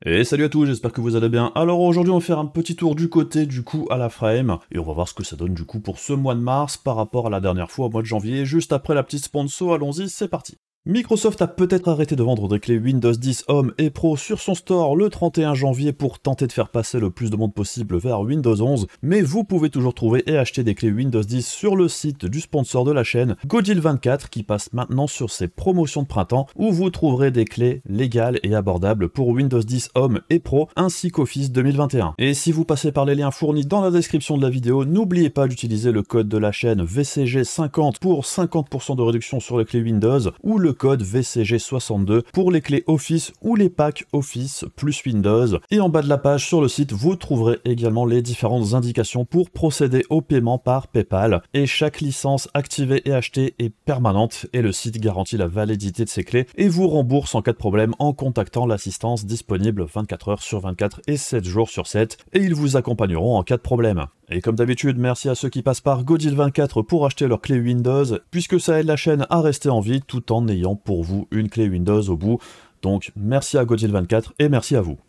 Et salut à tous, j'espère que vous allez bien. Alors aujourd'hui on va faire un petit tour du côté du coût à la frame, et on va voir ce que ça donne du coup pour ce mois de mars par rapport à la dernière fois au mois de janvier, juste après la petite sponsor, allons-y, c'est parti. Microsoft a peut-être arrêté de vendre des clés Windows 10 Home et Pro sur son store le 31 janvier pour tenter de faire passer le plus de monde possible vers Windows 11, mais vous pouvez toujours trouver et acheter des clés Windows 10 sur le site du sponsor de la chaîne, Godil24, qui passe maintenant sur ses promotions de printemps, où vous trouverez des clés légales et abordables pour Windows 10 Home et Pro, ainsi qu'Office 2021. Et si vous passez par les liens fournis dans la description de la vidéo, n'oubliez pas d'utiliser le code de la chaîne VCG50 pour 50% de réduction sur les clés Windows, ou le code VCG62 pour les clés Office ou les packs Office plus Windows. Et en bas de la page sur le site, vous trouverez également les différentes indications pour procéder au paiement par PayPal. Et chaque licence activée et achetée est permanente et le site garantit la validité de ces clés et vous rembourse en cas de problème en contactant l'assistance disponible 24 heures sur 24 et 7 jours sur 7, et ils vous accompagneront en cas de problème. Et comme d'habitude, merci à ceux qui passent par Godil24 pour acheter leur clé Windows, puisque ça aide la chaîne à rester en vie tout en ayant pour vous une clé Windows au bout. Donc merci à Godil24 et merci à vous.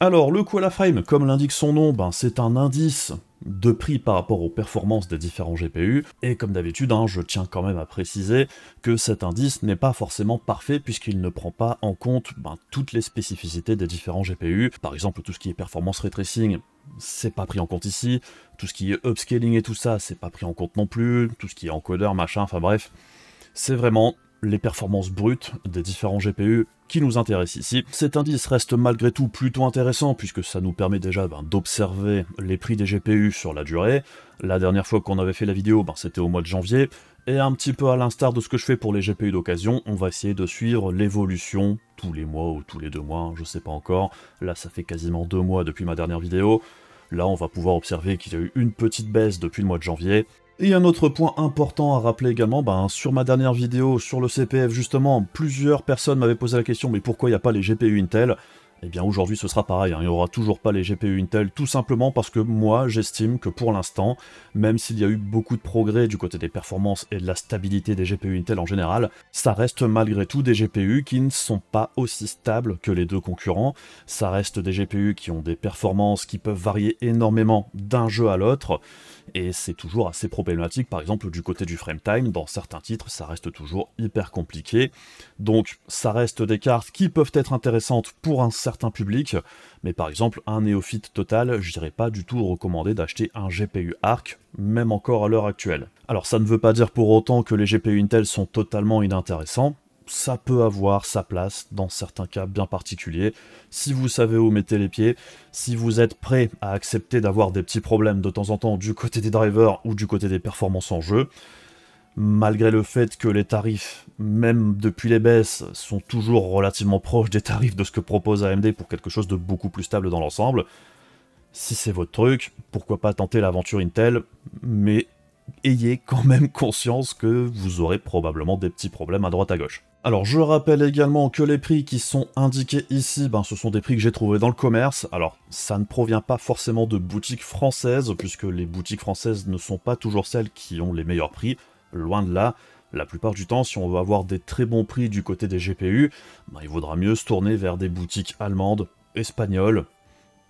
Alors, le coût à la frame, comme l'indique son nom, c'est un indice de prix par rapport aux performances des différents GPU, et comme d'habitude, je tiens quand même à préciser que cet indice n'est pas forcément parfait puisqu'il ne prend pas en compte toutes les spécificités des différents GPU. Par exemple, tout ce qui est performance ray tracing, c'est pas pris en compte ici, tout ce qui est upscaling et tout ça, c'est pas pris en compte non plus, tout ce qui est encodeur, machin, enfin bref, c'est vraiment les performances brutes des différents GPU qui nous intéressent ici. Cet indice reste malgré tout plutôt intéressant puisque ça nous permet déjà d'observer les prix des GPU sur la durée. La dernière fois qu'on avait fait la vidéo, c'était au mois de janvier, et un petit peu à l'instar de ce que je fais pour les GPU d'occasion, on va essayer de suivre l'évolution tous les mois ou tous les 2 mois, je sais pas encore. Là ça fait quasiment 2 mois depuis ma dernière vidéo. Là on va pouvoir observer qu'il y a eu une petite baisse depuis le mois de janvier. Et un autre point important à rappeler également, sur ma dernière vidéo sur le CPF justement, plusieurs personnes m'avaient posé la question mais pourquoi il n'y a pas les GPU Intel? Eh bien aujourd'hui ce sera pareil, il n'y aura toujours pas les GPU Intel, tout simplement parce que moi j'estime que pour l'instant, même s'il y a eu beaucoup de progrès du côté des performances et de la stabilité des GPU Intel en général, ça reste malgré tout des GPU qui ne sont pas aussi stables que les deux concurrents, ça reste des GPU qui ont des performances qui peuvent varier énormément d'un jeu à l'autre, et c'est toujours assez problématique, par exemple du côté du frame time, dans certains titres ça reste toujours hyper compliqué, donc ça reste des cartes qui peuvent être intéressantes pour un certain public, mais par exemple un néophyte total, je dirais pas du tout recommander d'acheter un GPU Arc, même encore à l'heure actuelle. Alors ça ne veut pas dire pour autant que les GPU Intel sont totalement inintéressants, ça peut avoir sa place dans certains cas bien particuliers, si vous savez où mettez les pieds, si vous êtes prêt à accepter d'avoir des petits problèmes de temps en temps du côté des drivers ou du côté des performances en jeu, malgré le fait que les tarifs, même depuis les baisses, sont toujours relativement proches des tarifs de ce que propose AMD pour quelque chose de beaucoup plus stable dans l'ensemble. Si c'est votre truc, pourquoi pas tenter l'aventure Intel, mais ayez quand même conscience que vous aurez probablement des petits problèmes à droite à gauche. Alors je rappelle également que les prix qui sont indiqués ici, ce sont des prix que j'ai trouvés dans le commerce. Alors ça ne provient pas forcément de boutiques françaises, puisque les boutiques françaises ne sont pas toujours celles qui ont les meilleurs prix. Loin de là, la plupart du temps, si on veut avoir des très bons prix du côté des GPU, il vaudra mieux se tourner vers des boutiques allemandes, espagnoles,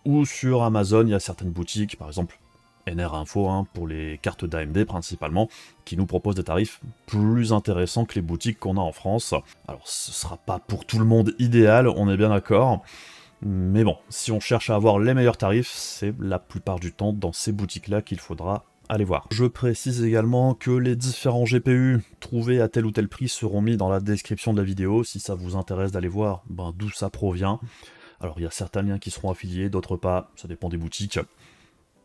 ou sur Amazon, il y a certaines boutiques, par exemple NR Info, pour les cartes d'AMD principalement, qui nous proposent des tarifs plus intéressants que les boutiques qu'on a en France. Alors ce sera pas pour tout le monde idéal, on est bien d'accord, mais bon, si on cherche à avoir les meilleurs tarifs, c'est la plupart du temps dans ces boutiques-là qu'il faudra aller voir. Je précise également que les différents GPU trouvés à tel ou tel prix seront mis dans la description de la vidéo, si ça vous intéresse d'aller voir d'où ça provient. Alors il y a certains liens qui seront affiliés, d'autres pas, ça dépend des boutiques.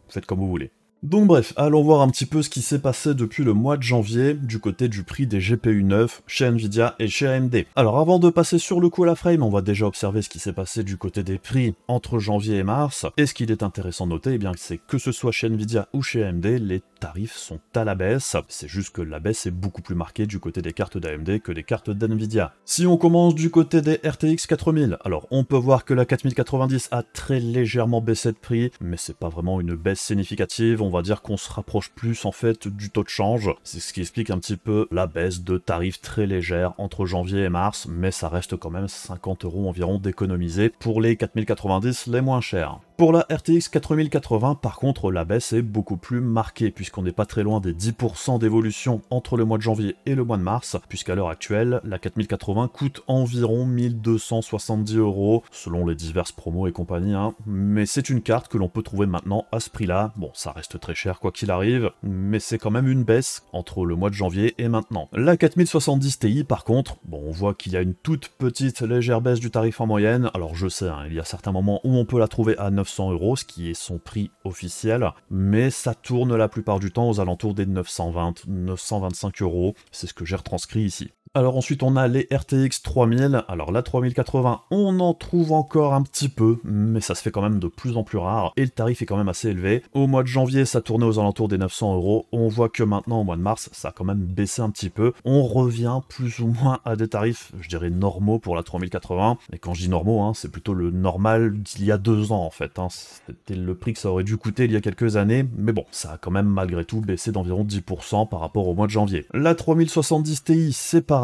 Faites comme vous voulez. Donc bref, allons voir un petit peu ce qui s'est passé depuis le mois de janvier du côté du prix des GPU neufs chez Nvidia et chez AMD. Alors avant de passer sur le coût à la frame, on va déjà observer ce qui s'est passé du côté des prix entre janvier et mars. Et ce qu'il est intéressant de noter, c'est que ce soit chez Nvidia ou chez AMD, les tarifs sont à la baisse. C'est juste que la baisse est beaucoup plus marquée du côté des cartes d'AMD que des cartes d'Nvidia. Si on commence du côté des RTX 4000, alors on peut voir que la 4090 a très légèrement baissé de prix, mais c'est pas vraiment une baisse significative. on va dire qu'on se rapproche plus en fait du taux de change. C'est ce qui explique un petit peu la baisse de tarifs très légère entre janvier et mars, mais ça reste quand même 50 € environ d'économiser pour les 4090 les moins chers. Pour la RTX 4080, par contre, la baisse est beaucoup plus marquée, puisqu'on n'est pas très loin des 10% d'évolution entre le mois de janvier et le mois de mars, puisqu'à l'heure actuelle, la 4080 coûte environ 1270 € selon les diverses promos et compagnie, hein. Mais c'est une carte que l'on peut trouver maintenant à ce prix-là. Bon, ça reste très cher quoi qu'il arrive, mais c'est quand même une baisse entre le mois de janvier et maintenant. La 4070 Ti, par contre, bon, on voit qu'il y a une toute petite légère baisse du tarif en moyenne. Alors je sais, hein, il y a certains moments où on peut la trouver à 900 €, ce qui est son prix officiel, mais ça tourne la plupart du temps aux alentours des 920, 925 €, c'est ce que j'ai retranscrit ici. Alors ensuite on a les RTX 3000, alors la 3080 on en trouve encore un petit peu, mais ça se fait quand même de plus en plus rare, et le tarif est quand même assez élevé. Au mois de janvier ça tournait aux alentours des 900 €, on voit que maintenant au mois de mars ça a quand même baissé un petit peu, on revient plus ou moins à des tarifs, je dirais normaux pour la 3080, et quand je dis normaux, hein, c'est plutôt le normal d'il y a 2 ans en fait, hein. C'était le prix que ça aurait dû coûter il y a quelques années, mais bon, ça a quand même malgré tout baissé d'environ 10% par rapport au mois de janvier. La 3070 Ti c'est pareil,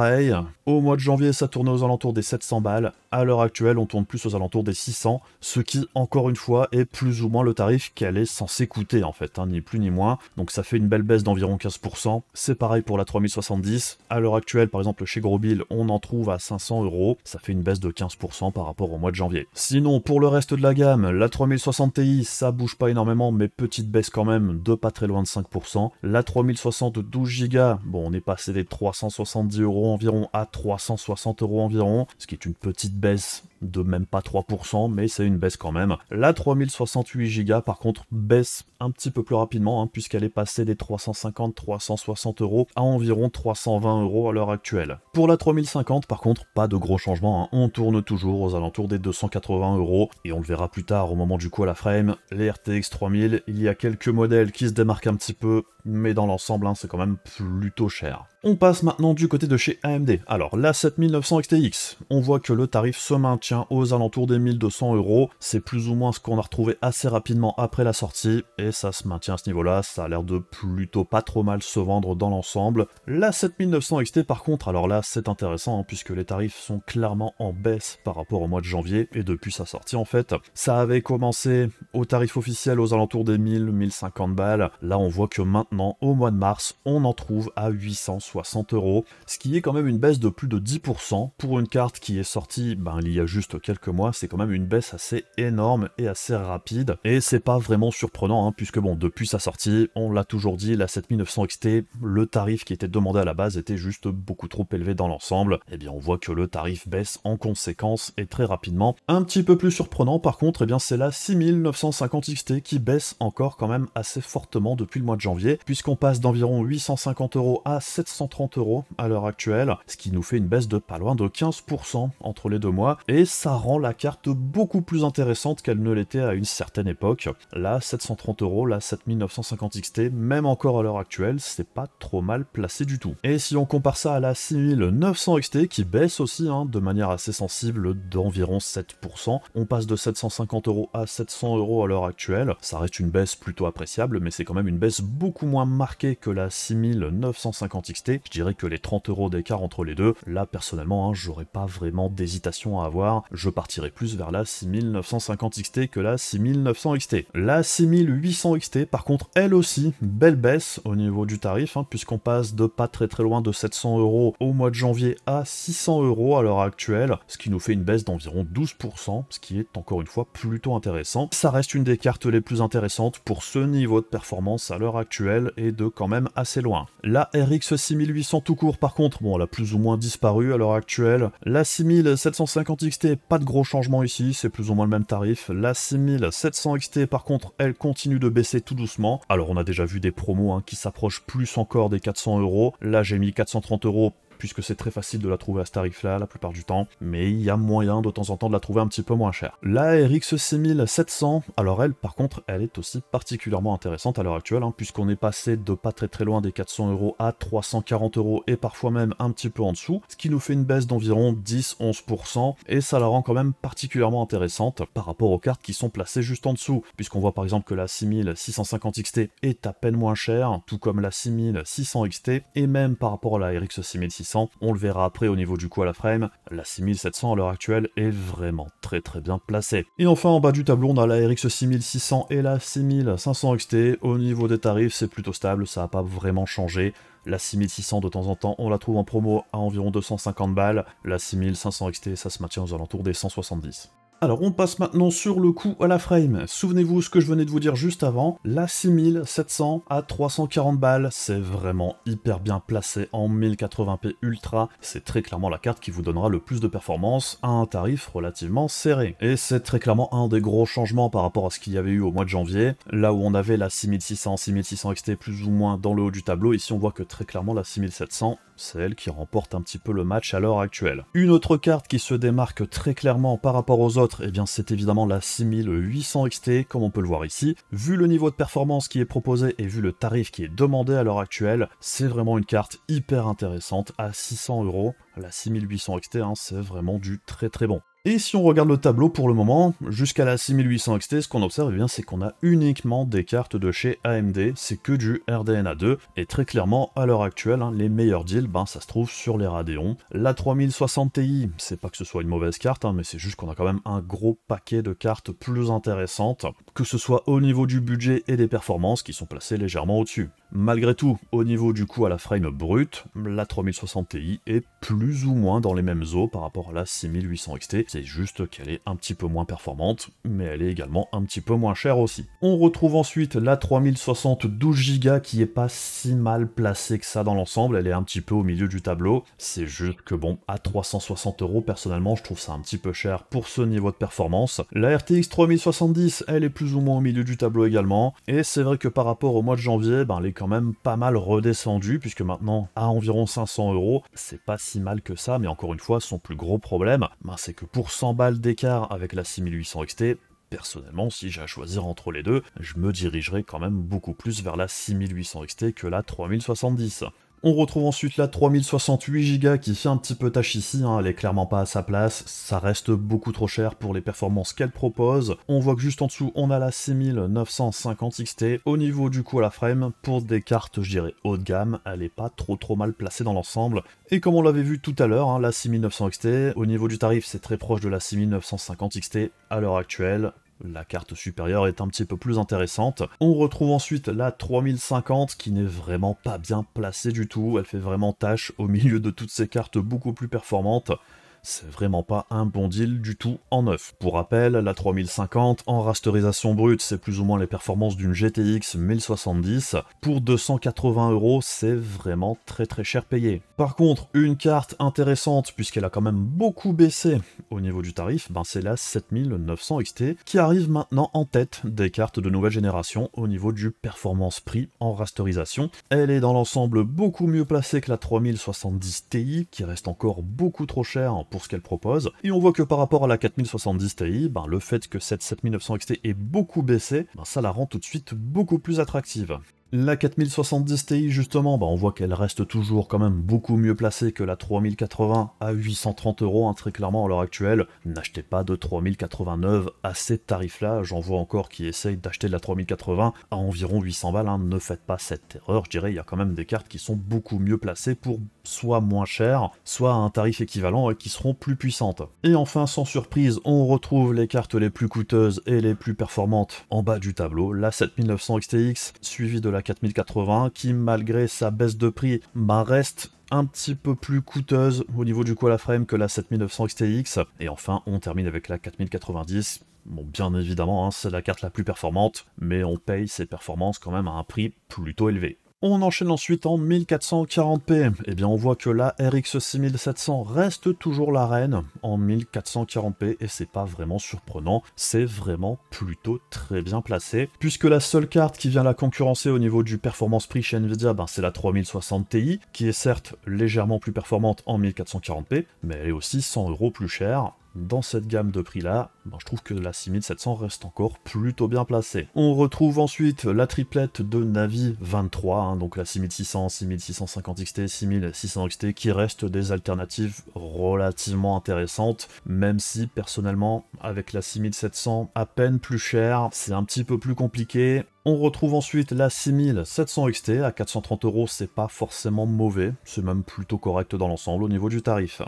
au mois de janvier ça tournait aux alentours des 700 balles, à l'heure actuelle on tourne plus aux alentours des 600, ce qui encore une fois est plus ou moins le tarif qu'elle est censée coûter en fait, hein, ni plus ni moins, donc ça fait une belle baisse d'environ 15%, c'est pareil pour la 3070, à l'heure actuelle par exemple chez Grosbill on en trouve à 500 €, ça fait une baisse de 15% par rapport au mois de janvier. Sinon pour le reste de la gamme, la 3060 Ti ça bouge pas énormément mais petite baisse quand même de pas très loin de 5%, la 3060 12 Go, bon on est passé des 370 € environ à 360 € environ, ce qui est une petite baisse de même pas 3%, mais c'est une baisse quand même. La 3068 Go par contre baisse un petit peu plus rapidement, hein, puisqu'elle est passée des 350-360 € à environ 320 € à l'heure actuelle. Pour la 3050 par contre, pas de gros changements, hein. On tourne toujours aux alentours des 280 €, et on le verra plus tard au moment du Koala Frame, les RTX 3000, il y a quelques modèles qui se démarquent un petit peu, mais dans l'ensemble, hein, c'est quand même plutôt cher. On passe maintenant du côté de chez AMD. Alors la 7900 XTX, on voit que le tarif se maintient aux alentours des 1200 €, c'est plus ou moins ce qu'on a retrouvé assez rapidement après la sortie, et ça se maintient à ce niveau-là, ça a l'air de plutôt pas trop mal se vendre dans l'ensemble. La 7900 XT par contre, alors là c'est intéressant, hein, puisque les tarifs sont clairement en baisse par rapport au mois de janvier, et depuis sa sortie en fait. Ça avait commencé au tarif officiel aux alentours des 1000-1050 balles, là on voit que maintenant, au mois de mars, on en trouve à 860 €, ce qui est quand même une baisse de plus de 10%, pour une carte qui est sortie il y a juste quelques mois, c'est quand même une baisse assez énorme et assez rapide, et c'est pas vraiment surprenant, hein, puisque bon, depuis sa sortie, on l'a toujours dit, la 7900 XT, le tarif qui était demandé à la base était juste beaucoup trop élevé dans l'ensemble, et bien on voit que le tarif baisse en conséquence, et très rapidement. Un petit peu plus surprenant par contre, et bien c'est la 6950 XT qui baisse encore quand même assez fortement depuis le mois de janvier, puisqu'on passe d'environ 850 € à 730 € à l'heure actuelle, ce qui nous fait une baisse de pas loin de 15% entre les 2 mois, et ça rend la carte beaucoup plus intéressante qu'elle ne l'était à une certaine époque. Là, 730 €, la 7950 XT, même encore à l'heure actuelle, c'est pas trop mal placé du tout. Et si on compare ça à la 6900 XT, qui baisse aussi de manière assez sensible d'environ 7%, on passe de 750 € à 700 € à l'heure actuelle, ça reste une baisse plutôt appréciable, mais c'est quand même une baisse beaucoup moins marquée que la 6950 XT, je dirais que les 30 € d'écart entre les deux, là personnellement, j'aurais pas vraiment d'hésitation à avoir, je partirais plus vers la 6950 XT que la 6900 XT. La 6800 XT, par contre, elle aussi, belle baisse au niveau du tarif, puisqu'on passe de pas très loin de 700 € au mois de janvier à 600 € à l'heure actuelle, ce qui nous fait une baisse d'environ 12%, ce qui est encore une fois plutôt intéressant. Ça reste une des cartes les plus intéressantes pour ce niveau de performance à l'heure actuelle, et de quand même assez loin. La RX 6800 tout court, par contre, bon, elle a plus ou moins disparu à l'heure actuelle. La 6750 XT, pas de gros changements ici, c'est plus ou moins le même tarif. La 6700 XT, par contre, elle continue de baisser tout doucement. Alors, on a déjà vu des promos qui s'approchent plus encore des 400 €. Là, j'ai mis 430 € puisque c'est très facile de la trouver à ce tarif-là la plupart du temps, mais il y a moyen de temps en temps de la trouver un petit peu moins chère. La RX 6700, alors elle, par contre, elle est aussi particulièrement intéressante à l'heure actuelle, puisqu'on est passé de pas très loin des 400 € à 340 € et parfois même un petit peu en dessous, ce qui nous fait une baisse d'environ 10-11%, et ça la rend quand même particulièrement intéressante par rapport aux cartes qui sont placées juste en dessous, puisqu'on voit par exemple que la 6650 XT est à peine moins chère, tout comme la 6600 XT, et même par rapport à la RX 6600, on le verra après au niveau du coût à la frame, la 6700 à l'heure actuelle est vraiment très bien placée. Et enfin en bas du tableau on a la RX 6600 et la 6500 XT, au niveau des tarifs c'est plutôt stable, ça n'a pas vraiment changé. La 6600 de temps en temps on la trouve en promo à environ 250 balles, la 6500 XT ça se maintient aux alentours des 170. Alors on passe maintenant sur le coût à la frame. Souvenez-vous ce que je venais de vous dire juste avant, la 6700 à 340 balles, c'est vraiment hyper bien placé en 1080p Ultra, c'est très clairement la carte qui vous donnera le plus de performance à un tarif relativement serré. Et c'est très clairement un des gros changements par rapport à ce qu'il y avait eu au mois de janvier, là où on avait la 6600 XT plus ou moins dans le haut du tableau, ici on voit que très clairement la 6700, c'est elle qui remporte un petit peu le match à l'heure actuelle. Une autre carte qui se démarque très clairement par rapport aux autres, eh bien c'est évidemment la 6800 XT, comme on peut le voir ici. Vu le niveau de performance qui est proposé et vu le tarif qui est demandé à l'heure actuelle, c'est vraiment une carte hyper intéressante à 600 €. La 6800 XT, c'est vraiment du très bon. Et si on regarde le tableau pour le moment, jusqu'à la 6800 XT, ce qu'on observe, eh bien, c'est qu'on a uniquement des cartes de chez AMD, c'est que du RDNA 2, et très clairement, à l'heure actuelle, les meilleurs deals, ça se trouve sur les Radeon. La 3060 Ti, c'est pas que ce soit une mauvaise carte, mais c'est juste qu'on a quand même un gros paquet de cartes plus intéressantes, que ce soit au niveau du budget et des performances qui sont placées légèrement au-dessus. Malgré tout, au niveau du coût à la frame brute, la 3060 Ti est plus ou moins dans les mêmes eaux par rapport à la 6800 XT, c'est juste qu'elle est un petit peu moins performante, mais elle est également un petit peu moins chère aussi. On retrouve ensuite la 3060 12Go qui est pas si mal placée que ça dans l'ensemble, elle est un petit peu au milieu du tableau, c'est juste que bon, à 360 € personnellement je trouve ça un petit peu cher pour ce niveau de performance. La RTX 3070, elle est plus ou moins au milieu du tableau également, et c'est vrai que par rapport au mois de janvier, elle est quand même pas mal redescendue, puisque maintenant, à environ 500 €, c'est pas si mal que ça, mais encore une fois, son plus gros problème, c'est que pour 100 balles d'écart avec la 6800 XT, personnellement, si j'ai à choisir entre les deux, je me dirigerai quand même beaucoup plus vers la 6800 XT que la 3070. On retrouve ensuite la 3068 Go qui fait un petit peu tâche ici, elle est clairement pas à sa place, ça reste beaucoup trop cher pour les performances qu'elle propose. On voit que juste en dessous, on a la 6950 XT. Au niveau du coût à la frame, pour des cartes, je dirais, haut de gamme, elle est pas trop mal placée dans l'ensemble. Et comme on l'avait vu tout à l'heure, la 6900 XT, au niveau du tarif, c'est très proche de la 6950 XT à l'heure actuelle. La carte supérieure est un petit peu plus intéressante. On retrouve ensuite la 3050 qui n'est vraiment pas bien placée du tout, elle fait vraiment tâche au milieu de toutes ces cartes beaucoup plus performantes. C'est vraiment pas un bon deal du tout en neuf. Pour rappel, la 3050 en rasterisation brute, c'est plus ou moins les performances d'une GTX 1070. Pour 280 €, c'est vraiment très cher payé. Par contre, une carte intéressante, puisqu'elle a quand même beaucoup baissé au niveau du tarif, c'est la 7900 XT, qui arrive maintenant en tête des cartes de nouvelle génération au niveau du performance-prix en rasterisation. Elle est dans l'ensemble beaucoup mieux placée que la 3070 Ti, qui reste encore beaucoup trop chère pour ce qu'elle propose, et on voit que par rapport à la 4070 Ti, le fait que cette 7900 XT ait beaucoup baissé, ça la rend tout de suite beaucoup plus attractive. La 4070 Ti justement, on voit qu'elle reste toujours quand même beaucoup mieux placée que la 3080 à 830 €, très clairement à l'heure actuelle. N'achetez pas de 3089 à ces tarifs-là, j'en vois encore qui essayent d'acheter de la 3080 à environ 800 balles, ne faites pas cette erreur, je dirais il y a quand même des cartes qui sont beaucoup mieux placées pour soit moins cher, soit à un tarif équivalent et qui seront plus puissantes. Et enfin, sans surprise, on retrouve les cartes les plus coûteuses et les plus performantes en bas du tableau, la 7900 XTX, suivie de la 4080, qui malgré sa baisse de prix, reste un petit peu plus coûteuse au niveau du coût à la frame que la 7900 XTX. Et enfin, on termine avec la 4090. Bon, bien évidemment, c'est la carte la plus performante, mais on paye ses performances quand même à un prix plutôt élevé. On enchaîne ensuite en 1440p. Eh bien, on voit que la RX 6700 reste toujours la reine en 1440p et c'est pas vraiment surprenant, c'est vraiment plutôt très bien placé, puisque la seule carte qui vient la concurrencer au niveau du performance prix chez Nvidia, c'est la 3060 Ti, qui est certes légèrement plus performante en 1440p, mais elle est aussi 100 € plus chère. Dans cette gamme de prix là, je trouve que la 6700 reste encore plutôt bien placée. On retrouve ensuite la triplette de Navi 23, donc la 6600, 6650 XT, 6600 XT, qui restent des alternatives relativement intéressantes, même si personnellement, avec la 6700 à peine plus chère, c'est un petit peu plus compliqué. On retrouve ensuite la 6700 XT à 430 €, c'est pas forcément mauvais, c'est même plutôt correct dans l'ensemble au niveau du tarif.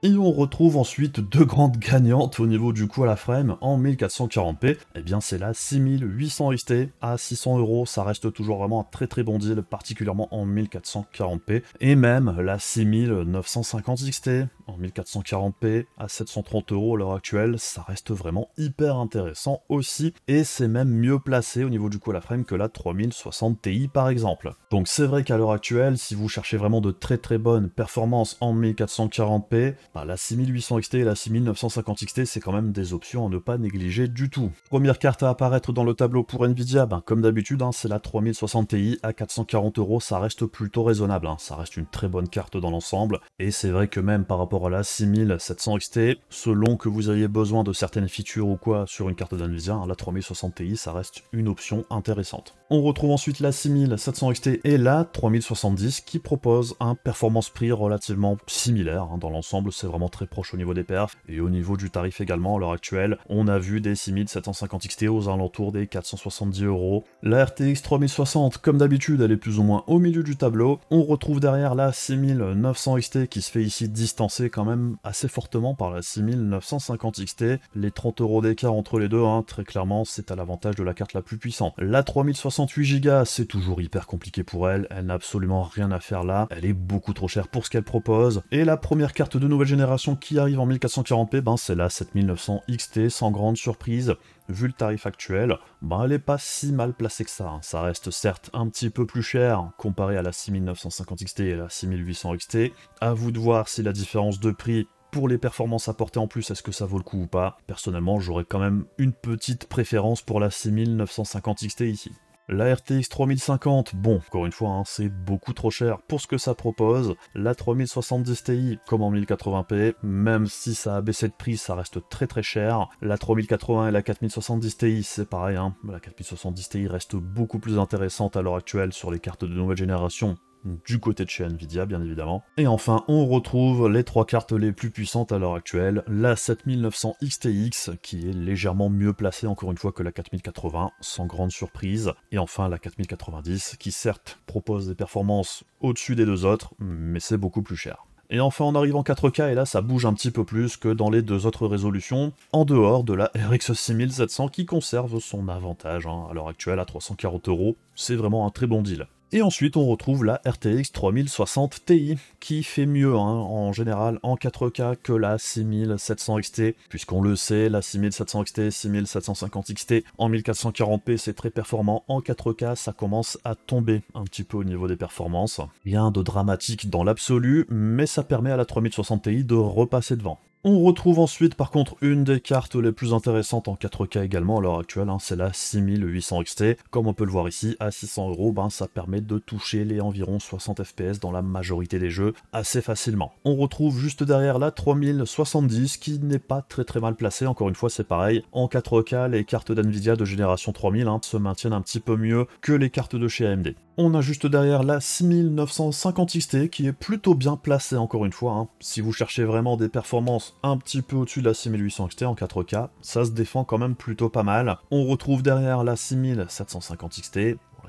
Et on retrouve ensuite deux grandes gagnantes au niveau du coût à la frame en 1440p, et bien c'est la 6800 XT à 600 €, ça reste toujours vraiment un très bon deal, particulièrement en 1440p, et même la 6950 XT en 1440p à 730 € à l'heure actuelle, ça reste vraiment hyper intéressant aussi, et c'est même mieux placé au niveau du coût à la frame que la 3060 Ti par exemple. Donc c'est vrai qu'à l'heure actuelle, si vous cherchez vraiment de très bonnes performances en 1440p, la 6800 XT et la 6950 XT, c'est quand même des options à ne pas négliger du tout. Première carte à apparaître dans le tableau pour Nvidia, comme d'habitude, c'est la 3060 Ti à 440 €, ça reste plutôt raisonnable, ça reste une très bonne carte dans l'ensemble, et c'est vrai que même par rapport à la 6700 XT, selon que vous ayez besoin de certaines features ou quoi sur une carte d'Nvidia, la 3060 Ti, ça reste une option intéressante. On retrouve ensuite la 6700 XT et la 3070 qui proposent un performance-prix relativement similaire, dans l'ensemble c'est vraiment très proche au niveau des perfs, et au niveau du tarif également à l'heure actuelle, on a vu des 6750 XT aux alentours des 470 €. La RTX 3060, comme d'habitude, elle est plus ou moins au milieu du tableau. On retrouve derrière la 6900 XT qui se fait ici distancer quand même assez fortement par la 6950 XT. Les 30 € d'écart entre les deux, très clairement, c'est à l'avantage de la carte la plus puissante. La 3068 Go, c'est toujours hyper compliqué pour elle, elle n'a absolument rien à faire là, elle est beaucoup trop chère pour ce qu'elle propose. Et la première carte de nouvelle génération qui arrive en 1440p, c'est la 7900 XT, sans grande surprise. Vu le tarif actuel, elle est pas si mal placée que ça. Ça reste certes un petit peu plus cher comparé à la 6950 XT et la 6800 XT. À vous de voir si la différence de prix pour les performances apportées en plus, est-ce que ça vaut le coup ou pas. Personnellement, j'aurais quand même une petite préférence pour la 6950 XT ici. La RTX 3050, encore une fois, c'est beaucoup trop cher pour ce que ça propose. La 3070 Ti, comme en 1080p, même si ça a baissé de prix, ça reste très cher. La 3080 et la 4070 Ti, c'est pareil, la 4070 Ti reste beaucoup plus intéressante à l'heure actuelle sur les cartes de nouvelle génération, du côté de chez Nvidia bien évidemment. Et enfin on retrouve les trois cartes les plus puissantes à l'heure actuelle, la 7900 XTX qui est légèrement mieux placée encore une fois que la 4080 sans grande surprise, et enfin la 4090 qui certes propose des performances au-dessus des deux autres mais c'est beaucoup plus cher. Et enfin on arrive en 4K et là ça bouge un petit peu plus que dans les deux autres résolutions, en dehors de la RX 6700 qui conserve son avantage à l'heure actuelle à 340 €, c'est vraiment un très bon deal. Et ensuite on retrouve la RTX 3060 Ti, qui fait mieux en général en 4K que la 6700 XT, puisqu'on le sait, la 6700 XT, 6750 XT en 1440p c'est très performant, en 4K ça commence à tomber un petit peu au niveau des performances. Rien de dramatique dans l'absolu, mais ça permet à la 3060 Ti de repasser devant. On retrouve ensuite par contre une des cartes les plus intéressantes en 4K également à l'heure actuelle, c'est la 6800 XT. Comme on peut le voir ici, à 600 €, ça permet de toucher les environ 60 FPS dans la majorité des jeux assez facilement. On retrouve juste derrière la 3070 qui n'est pas très mal placée, encore une fois c'est pareil. En 4K, les cartes d'Nvidia de génération 3000 se maintiennent un petit peu mieux que les cartes de chez AMD. On a juste derrière la 6950 XT qui est plutôt bien placée encore une fois. Si vous cherchez vraiment des performances un petit peu au-dessus de la 6800 XT en 4K, ça se défend quand même plutôt pas mal. On retrouve derrière la 6750 XT.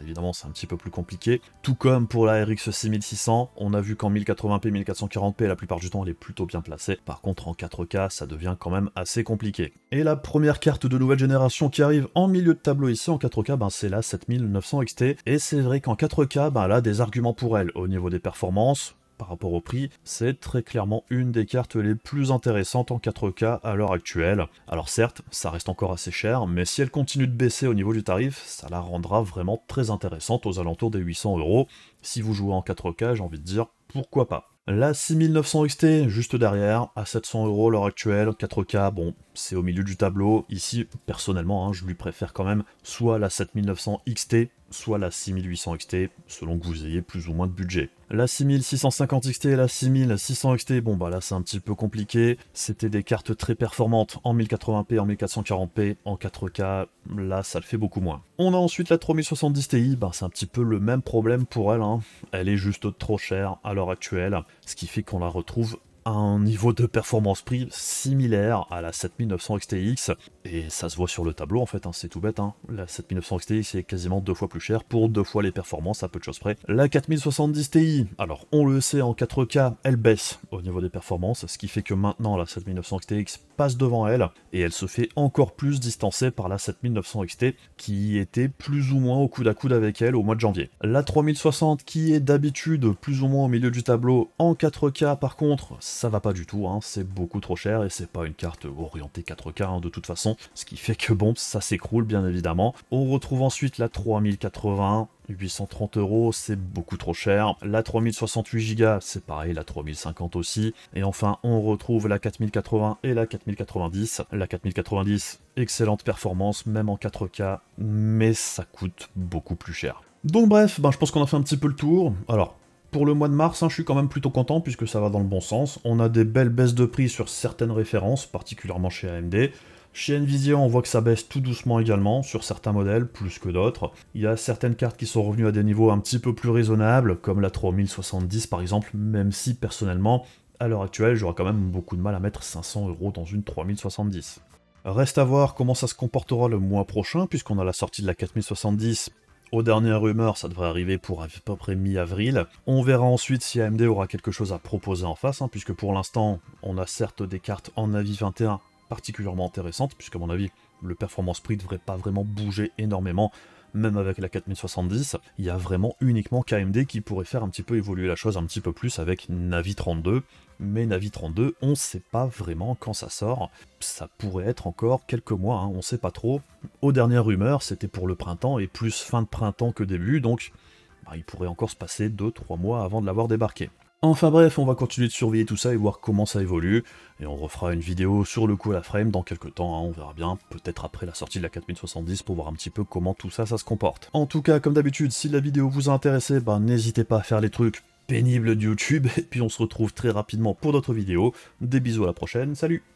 Évidemment c'est un petit peu plus compliqué, tout comme pour la RX 6600, on a vu qu'en 1080p, 1440p la plupart du temps elle est plutôt bien placée, par contre en 4K ça devient quand même assez compliqué. Et la première carte de nouvelle génération qui arrive en milieu de tableau ici en 4K, c'est la 7900 XT, et c'est vrai qu'en 4K, elle a des arguments pour elle au niveau des performances, par rapport au prix, c'est très clairement une des cartes les plus intéressantes en 4K à l'heure actuelle. Alors certes, ça reste encore assez cher, mais si elle continue de baisser au niveau du tarif, ça la rendra vraiment très intéressante aux alentours des 800 €. Si vous jouez en 4K, j'ai envie de dire, pourquoi pas. La 6900 XT, juste derrière, à 700 € à l'heure actuelle, 4K, bon, c'est au milieu du tableau. Ici, personnellement, je lui préfère quand même soit la 7900 XT, soit la 6800 XT, selon que vous ayez plus ou moins de budget. La 6650 XT et la 6600 XT, bon bah là c'est un petit peu compliqué, c'était des cartes très performantes en 1080p, en 1440p, en 4K, là ça le fait beaucoup moins. On a ensuite la 3070 Ti, bah c'est un petit peu le même problème pour elle, elle est juste trop chère à l'heure actuelle, ce qui fait qu'on la retrouve à un niveau de performance prix similaire à la 7900 XTX, et ça se voit sur le tableau en fait, c'est tout bête, la 7900 XTX est quasiment 2 fois plus chère pour 2 fois les performances à peu de choses près. La 4070 Ti, alors on le sait en 4K, elle baisse au niveau des performances, ce qui fait que maintenant la 7900 XTX passe devant elle, et elle se fait encore plus distancer par la 7900 XT, qui était plus ou moins au coude à coude avec elle au mois de janvier. La 3060 qui est d'habitude plus ou moins au milieu du tableau, en 4K par contre, ça va pas du tout, c'est beaucoup trop cher, et c'est pas une carte orientée 4K de toute façon, ce qui fait que bon, ça s'écroule bien évidemment. On retrouve ensuite la 3080, 830 €, c'est beaucoup trop cher. La 3068 Go, c'est pareil, la 3050 aussi. Et enfin, on retrouve la 4080 et la 4090. La 4090, excellente performance, même en 4K, mais ça coûte beaucoup plus cher. Donc bref, je pense qu'on a fait un petit peu le tour. Alors, pour le mois de mars, je suis quand même plutôt content puisque ça va dans le bon sens. On a des belles baisses de prix sur certaines références, particulièrement chez AMD. Chez Nvidia, on voit que ça baisse tout doucement également, sur certains modèles, plus que d'autres. Il y a certaines cartes qui sont revenues à des niveaux un petit peu plus raisonnables, comme la 3070 par exemple, même si personnellement, à l'heure actuelle, j'aurais quand même beaucoup de mal à mettre 500 € dans une 3070. Reste à voir comment ça se comportera le mois prochain, puisqu'on a la sortie de la 4070. Aux dernières rumeurs, ça devrait arriver pour à peu près mi-avril. On verra ensuite si AMD aura quelque chose à proposer en face, puisque pour l'instant, on a certes des cartes en Navi 21 particulièrement intéressantes, puisque à mon avis, le performance prix devrait pas vraiment bouger énormément, même avec la 4070. Il y a vraiment uniquement KMD qui pourrait faire un petit peu évoluer la chose un petit peu plus avec Navi 32, mais Navi 32, on sait pas vraiment quand ça sort, ça pourrait être encore quelques mois, on sait pas trop. Aux dernières rumeurs, c'était pour le printemps, et plus fin de printemps que début, donc il pourrait encore se passer 2-3 mois avant de l'avoir débarqué. Enfin bref, on va continuer de surveiller tout ça et voir comment ça évolue, et on refera une vidéo sur le coup à la frame dans quelques temps, on verra bien, peut-être après la sortie de la 4070 pour voir un petit peu comment tout ça se comporte. En tout cas, comme d'habitude, si la vidéo vous a intéressé, n'hésitez pas à faire les trucs pénibles de YouTube, et puis on se retrouve très rapidement pour d'autres vidéos. Des bisous à la prochaine, salut!